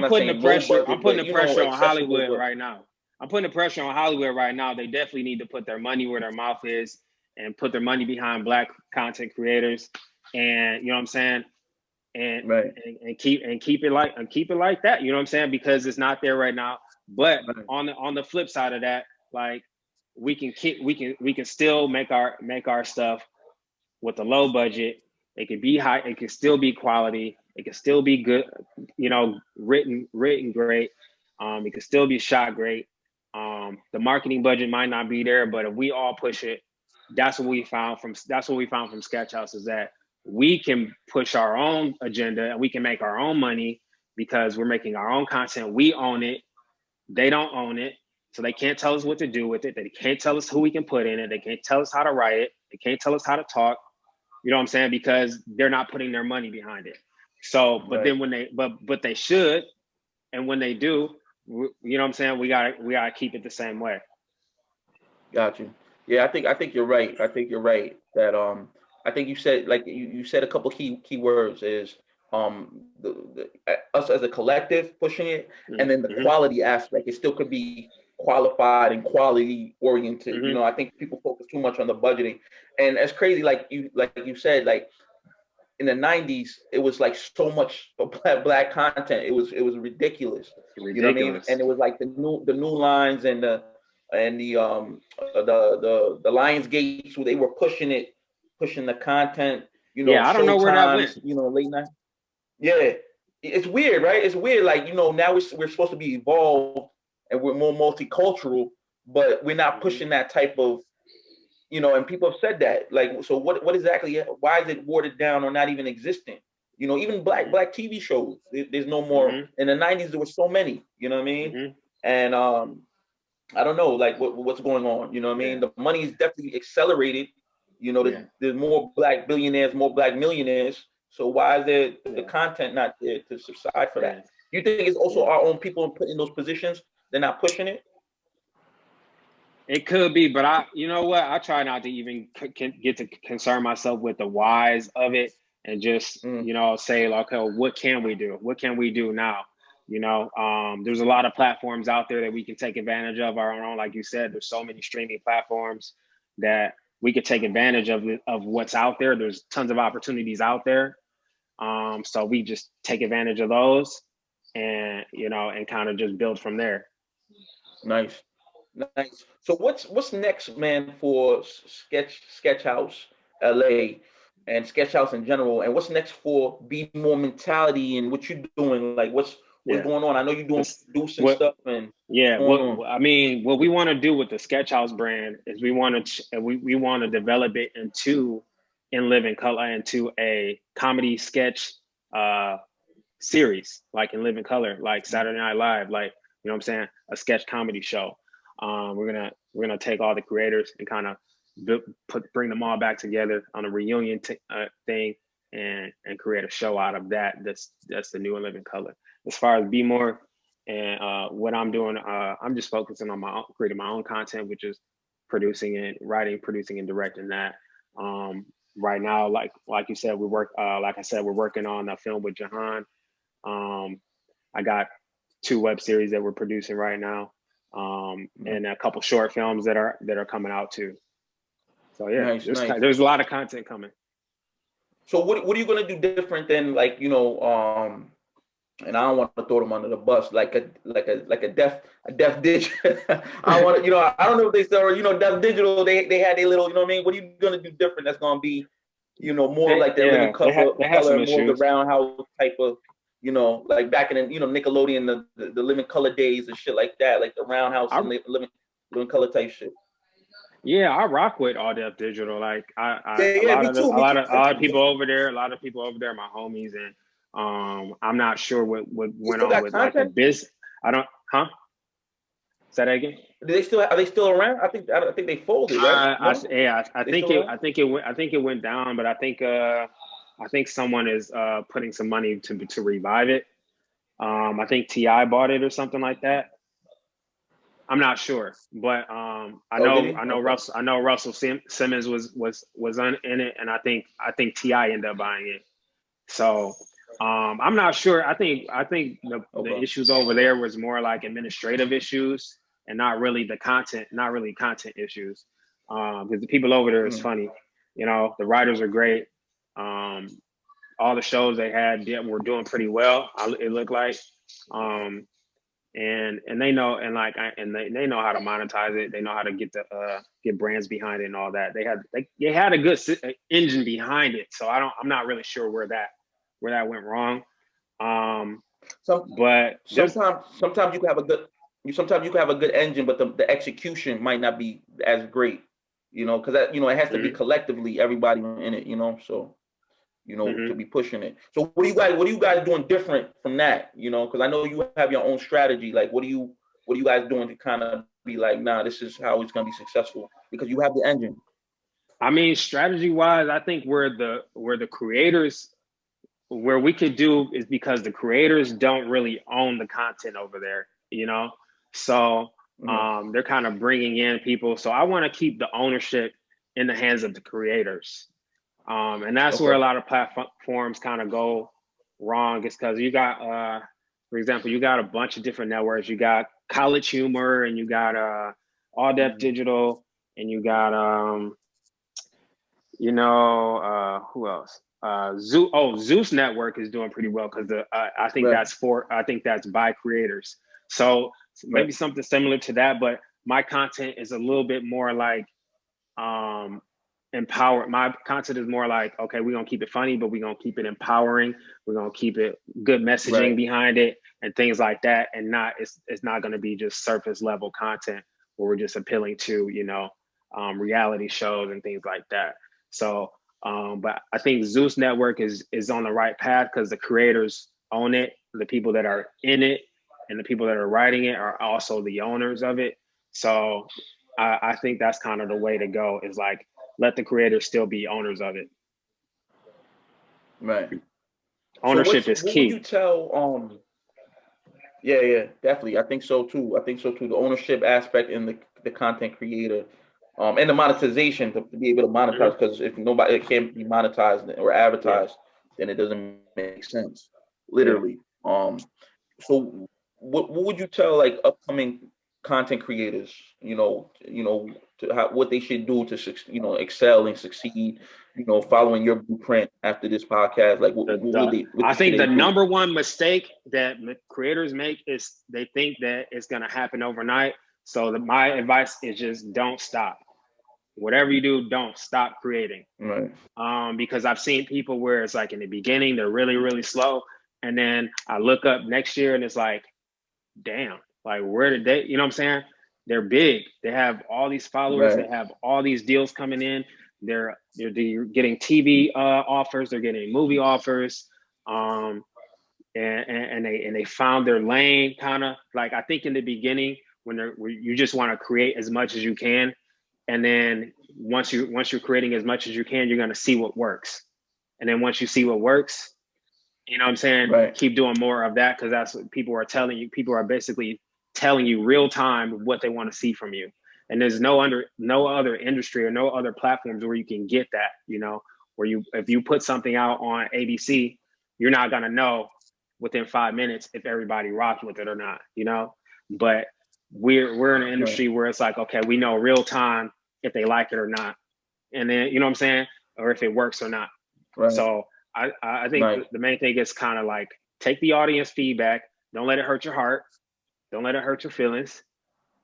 putting the pressure on Hollywood right now. I'm putting the pressure on Hollywood right now. They definitely need to put their money where their mouth is and put their money behind Black content creators. And you know what I'm saying? And keep it like that. You know what I'm saying? Because it's not there right now. But on the flip side of that, like, we can still make our stuff with a low budget. It can be high. It can still be quality. It can still be good. You know, written great. It can still be shot great. The marketing budget might not be there, but if we all push it, that's what we found from Sketch House, is that we can push our own agenda and we can make our own money because we're making our own content. We own it. They don't own it. So they can't tell us what to do with it. They can't tell us who we can put in it. They can't tell us how to write it. They can't tell us how to talk. You know what I'm saying? Because they're not putting their money behind it. So, but then but they should, and when they do, you know what I'm saying? We gotta keep it the same way. Got you. Yeah, I think you're right. I think you're right that I think you said, like, you said a couple key words is us as a collective pushing it, and then the quality aspect. It still could be qualified and quality oriented. You know, I think people focus too much on the budgeting, and it's crazy. Like you said, like in the 90s, it was like so much black content. It was ridiculous. You know what I mean? And it was like the new lines and the Lions Gates, where they were pushing the content. You know, I don't know where that went. You know, late night. Yeah, it's weird, right? It's weird. Like, you know, now we're supposed to be evolved and we're more multicultural, but we're not pushing that type of, you know, and people have said that. Like, so what exactly, why is it watered down or not even existing? You know, even black TV shows, there's no more. In the 90s, there were so many, you know what I mean? And I don't know, like, what's going on, you know what I mean? The money is definitely accelerated. You know, there's more black billionaires, more black millionaires. So why is the content not there to subside for that? Do you think it's also our own people put in those positions? They're not pushing it? It could be, but you know what? I try not to even get to concern myself with the whys of it, and just, you know, say, like, okay, what can we do? What can we do now? You know, there's a lot of platforms out there that we can take advantage of our own. Like you said, there's so many streaming platforms that we could take advantage of what's out there. There's tons of opportunities out there. So we just take advantage of those, and, you know, and kind of just build from there. Nice. So what's next, man, for Sketch House LA and Sketch House in general, and what's next for Be More Mentality and what you're doing? Like, what's going on? I know you're doing producing stuff, and I mean, what we want to do with the Sketch House brand is we want to develop it into In Living Color, into a comedy sketch series, like in living color, like Saturday Night Live, like, you know what I'm saying, a sketch comedy show. We're gonna take all the creators and kind of bring them all back together on a reunion thing and create a show out of that. That's the new and living color. As far as Be More and what I'm doing, I'm just focusing on creating my own content, which is producing and writing, producing and directing that. Right now, like you said, like I said, we're working on a film with Jahan. I got 2 web series that we're producing right now, and a couple short films that are coming out too. So yeah, there's a lot of content coming. So what are you gonna do different than, like, you know, and I don't want to throw them under the bus, like a deaf digital. I want to, you know, I don't know if they still, you know, Deaf Digital. They had a little, you know what I mean. What are you gonna do different? That's gonna be, you know, more like the living color, more of the roundhouse type of, you know, like back in the, you know, Nickelodeon, the living color days and shit like that, like the roundhouse and living color type shit. Yeah, I rock with All Deaf Digital. Like a lot of people over there, are my homies, and I'm not sure what went on with like the biz. I don't, huh? Say that again. Are they still around? I think they folded, right? I think it went down, but I think someone is putting some money to revive it. I think T.I. bought it or something like that. I'm not sure, but I know Russell Simmons was in it, and I think T.I. ended up buying it. So I'm not sure. I think the issues over there was more like administrative issues and not really content issues. Because the people over there is funny. You know, the writers are great. All the shows they had were doing pretty well. It looked like. And they know, and they know how to monetize it. They know how to get brands behind it and all that. They had a good engine behind it. So I'm not really sure where that went wrong. But sometimes you can have a good engine, but the execution might not be as great. You know, because that, you know, it has to be collectively everybody in it. You know, so, you know, to be pushing it. So what are you guys doing different from that? You know, because I know you have your own strategy. Like, what are you guys doing to kind of be like, nah, this is how it's gonna be successful, because you have the engine? I mean, strategy wise, I think where the creators, where we could do is because the creators don't really own the content over there, you know? So they're kind of bringing in people. So I want to keep the ownership in the hands of the creators. And that's where a lot of platforms kind of go wrong, is because you got, for example, you got a bunch of different networks. You got College Humor, and you got All Deaf Digital, and you got, who else? Zeus Network is doing pretty well because I think that's by creators. So maybe something similar to that, but my content is a little bit more like empower. My content is more like, okay, we're gonna keep it funny, but we're gonna keep it empowering. We're gonna keep it good messaging behind it and things like that, and it's not gonna be just surface level content where we're just appealing to, you know, reality shows and things like that. So but I think Zeus Network is on the right path because the creators own it. The people that are in it and the people that are writing it are also the owners of it. So I think that's kind of the way to go, is like, let the creators still be owners of it. Right. Ownership is key. What would you tell, yeah, definitely. I think so too. The ownership aspect in the content creator, and the monetization, to be able to monetize, because if it can't be monetized or advertised, then it doesn't make sense, literally. So what would you tell like upcoming content creators, what they should do to, excel and succeed, following your blueprint after this podcast? Like, I think the number one mistake that creators make is they think that it's going to happen overnight. So my advice is just don't stop. Whatever you do, don't stop creating. Right. Because I've seen people where it's like in the beginning, they're really, really slow. And then I look up next year and it's like, damn, like where did they, you know what I'm saying? They're big. They have all these followers. Right. They have all these deals coming in. They're getting TV offers. They're getting movie offers. and they found their lane, kind of like, I think in the beginning when you just want to create as much as you can, and then once you're creating as much as you can, you're going to see what works, and then once you see what works, you know what I'm saying, Right. keep doing more of that, because that's what people are telling you. People are basically telling you real time what they want to see from you, and there's no other industry or no other platforms where you can get that, you know, where if you put something out on ABC, you're not going to know within 5 minutes if everybody rocks with it or not, you know. But we're in an industry where it's like, okay, we know real time if they like it or not, and then, you know what I'm saying, or if it works or not. Right. So I think the main thing is kind of like, take the audience feedback, don't let it hurt your heart, don't let it hurt your feelings,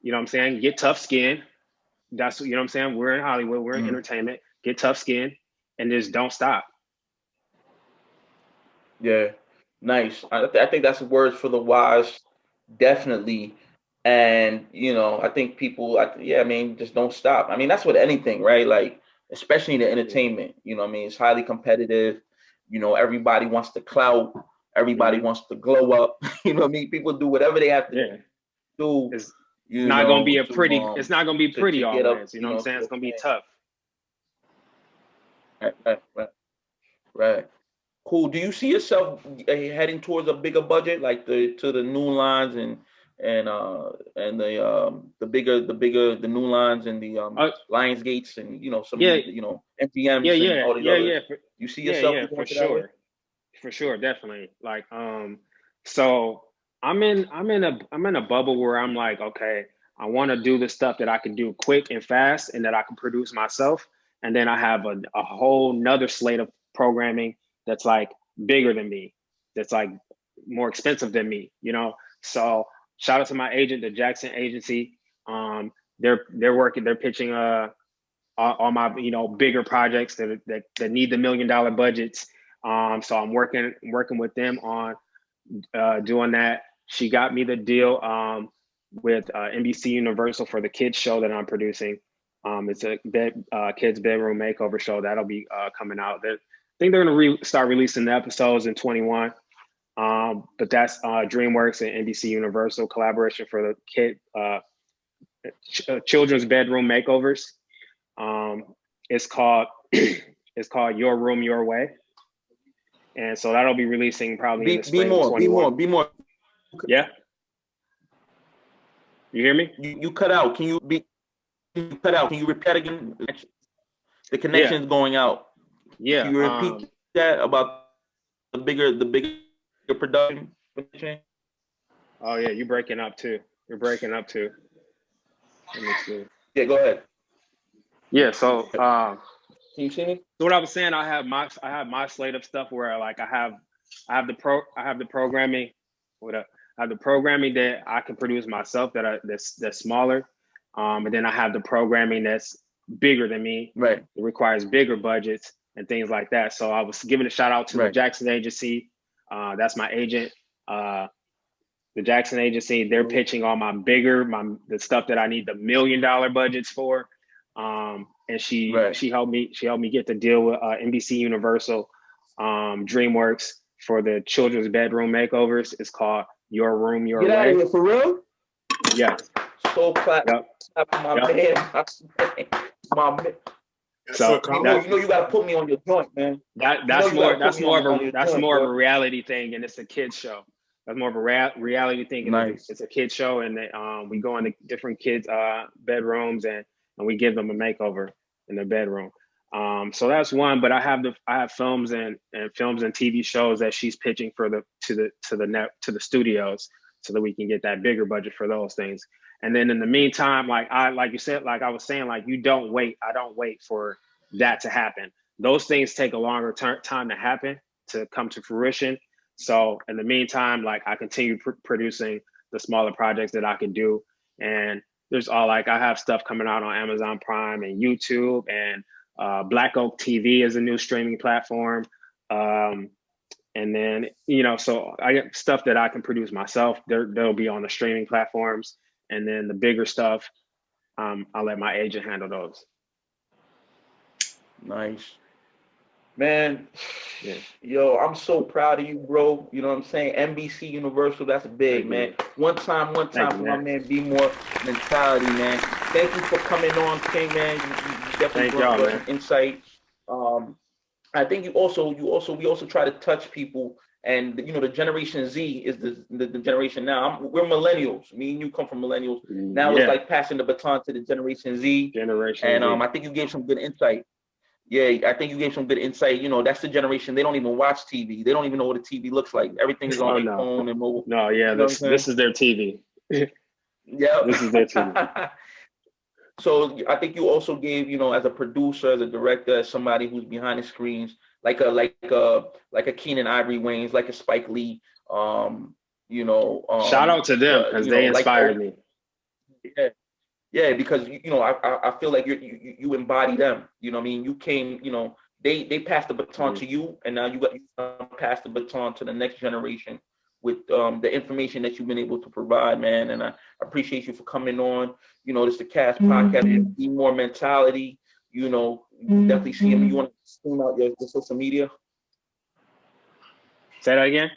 you know what I'm saying. Get tough skin. That's, you know what I'm saying, we're in Hollywood, we're in entertainment. Get tough skin and just don't stop. Yeah, nice. I think that's words for the wise, definitely. And you know, I think people, I mean, just don't stop. I mean, that's with anything, right? Like, especially in the entertainment. You know, what I mean, it's highly competitive. You know, everybody wants the clout. Everybody wants to glow up. You know what I mean? People do whatever they have to do. It's You not know, gonna be it's not gonna be pretty to get up. always, you know what I'm saying. It's gonna be tough. Right. Cool. Do you see yourself heading towards a bigger budget, like to the new lines and the new lines and the Lions Gates and, you know, some of the, you know, MPMs and all these others? You see yourself for going to that way? sure. For sure, definitely. Like, so I'm in a bubble where I'm like, okay, I want to do the stuff that I can do quick and fast and that I can produce myself. And then I have a whole nother slate of programming that's like bigger than me, that's like more expensive than me, you know? So shout out to my agent, the Jackson Agency. They're pitching all my, you know, bigger projects that need the $1 million budgets. So I'm working with them on doing that. She got me the deal with NBC Universal for the kids show that I'm producing. It's a kids bedroom makeover show that'll be coming out. I think they're going to start releasing the episodes in 21. But that's DreamWorks and NBC Universal collaboration for the children's bedroom makeovers. It's called Your Room Your Way, and so that'll be releasing probably in the spring. Be more. Yeah, you hear me? You cut out. Can you cut out? Can you repeat again? The connection is going out. Yeah. Can you repeat that about the bigger production? Oh yeah, you're breaking up too. Let me see. Yeah, go ahead. Yeah, so can you see me? So what I was saying, I have my slate of stuff where like I have the programming. I have the programming that I can produce myself that's smaller, and then I have the programming that's bigger than me. Right. It requires bigger budgets and things like that. So I was giving a shout out to the Jackson Agency. That's my agent. The Jackson Agency, they're pitching all the stuff that I need the $1 million budgets for. And she helped me get the deal with NBC Universal, DreamWorks for the children's bedroom makeovers. It's called Your Room Your Way. Get out of here, for real? Yes. So clap. My man. My man. So you know you gotta put me on your joint, man. That's more of a reality thing, and it's a kids show. That's more of a reality thing. Nice. It's a kids show, and we go into different kids' bedrooms and we give them a makeover in their bedroom. So that's one. But I have films and TV shows that she's pitching to the studios, so that we can get that bigger budget for those things. And then in the meantime, like you said, like I was saying, like I don't wait for that to happen. Those things take a longer time to happen, to come to fruition. So in the meantime, like I continue producing the smaller projects that I can do. And there's I have stuff coming out on Amazon Prime and YouTube, and Black Oak TV is a new streaming platform. And then, you know, so I get stuff that I can produce myself. They'll be on the streaming platforms. And then the bigger stuff, I'll let my agent handle those. Nice. Man, Yeah. yo, I'm so proud of you, bro. You know what I'm saying? NBC Universal, that's big, Thank man. you. One time Thank for you, my man. man, Be More mentality, man. Thank you for coming on, King, man. You definitely Thank brought y'all, us man. some insight. I think we also try to touch people, and you know, the Generation Z is the generation now. We're millennials. Me and you come from millennials. Now it's Yeah. like passing the baton to the Generation Z, Generation and Z. I think you gave some good insight. Yeah, I think you gave some good insight. You know, that's the generation. They don't even watch TV. They don't even know what a TV looks like. Everything is on Oh their no. phone and mobile. No, yeah, You know what I'm saying? this is their TV. This is their TV. Yeah. So I think you also gave, you know, as a producer, as a director, as somebody who's behind the screens, like a Keenan Ivory Wayans, like a Spike Lee, you know, Shout out to them because you they know, like inspired me. yeah, yeah, because you know, I feel like you embody them. You know what I mean? You came, you know, they passed the baton Mhm. to you, and now you pass the baton to the next generation with the information that you've been able to provide, man. And I appreciate you for coming on. You know, this is the Cast Podcast. Be More mentality. You know, you definitely see him. You want to stream out your social media? Say that again.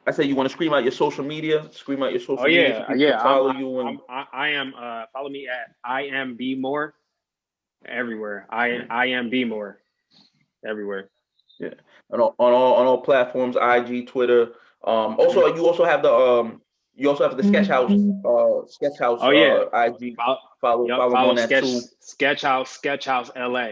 I said you want to scream out your social media. Scream out your Oh social media so yeah, people yeah. can follow you and. I am. Follow me at I am Be More everywhere. I am Be More everywhere. Yeah, on all platforms, IG, Twitter. Also, you also have the Sketch House Oh yeah. IG. Yep. Follow him Follow on that too. Sketch House LA.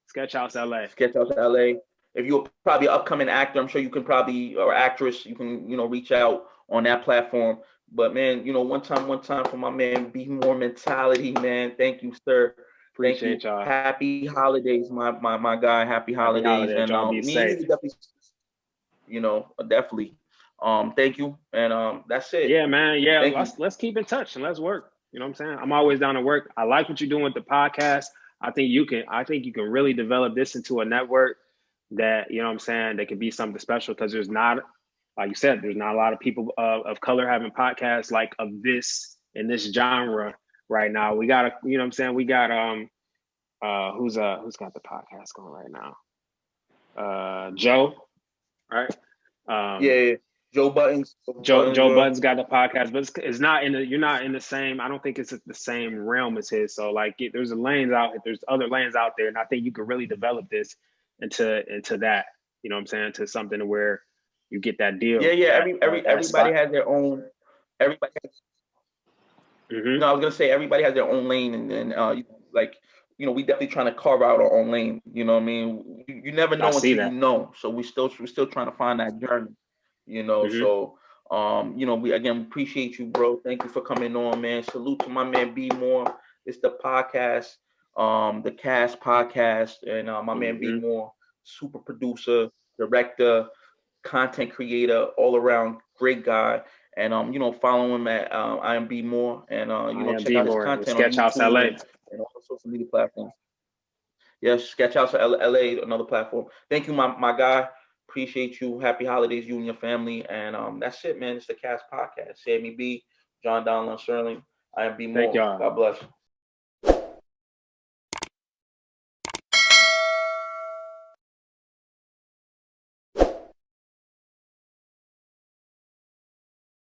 Sketch House LA. Sketch House LA. If you're probably an upcoming actor, I'm sure you can probably or actress, you can reach out on that platform. But man, one time for my man, Be More mentality, man. Thank you, sir. Thank you. Appreciate y'all. Happy holidays, my guy. Happy Happy holidays, holidays. and Y'all be me and you safe. could definitely, definitely. Thank you, and that's it. Yeah, man. Yeah, Thank you. let's keep in touch and let's work. You know what I'm saying? I'm always down to work. I like what you're doing with the podcast. I think you can really develop this into a network that, you know what I'm saying, that could be something special because there's not, like you said, there's not a lot of people of color having podcasts like of this in this genre right now. We got you know what I'm saying? We got who's got the podcast going right now? Joe, right? Yeah. Joe Buttons. Joe Budden's got the podcast, but it's not you're not in the same. I don't think it's the same realm as his. So like, there's other lanes out there, and I think you could really develop this into that. You know what I'm saying? To something where you get that deal. Yeah. That Everybody spot. has their own. Everybody has. Mm-hmm. I was gonna say everybody has their own lane, and we definitely trying to carve out our own lane. You know what I mean? You never I know see until you that. know. So we're still trying to find that journey. Mm-hmm. So we again appreciate you, bro. Thank you for coming on, man. Salute to my man Be More. It's the podcast, the Cast Podcast, and my man Be More, super producer, director, content creator, all around great guy. And follow him at I am Be More, and check out his content on Sketch House YouTube LA. and all the social media platforms. Yes, Sketch House LA, another platform. Thank you, my guy. Appreciate you. Happy holidays, you and your family. And that's it, man. It's the Cast Podcast. Sammy B, John Donald Sterling. I am Be Thank More. y'all. God bless.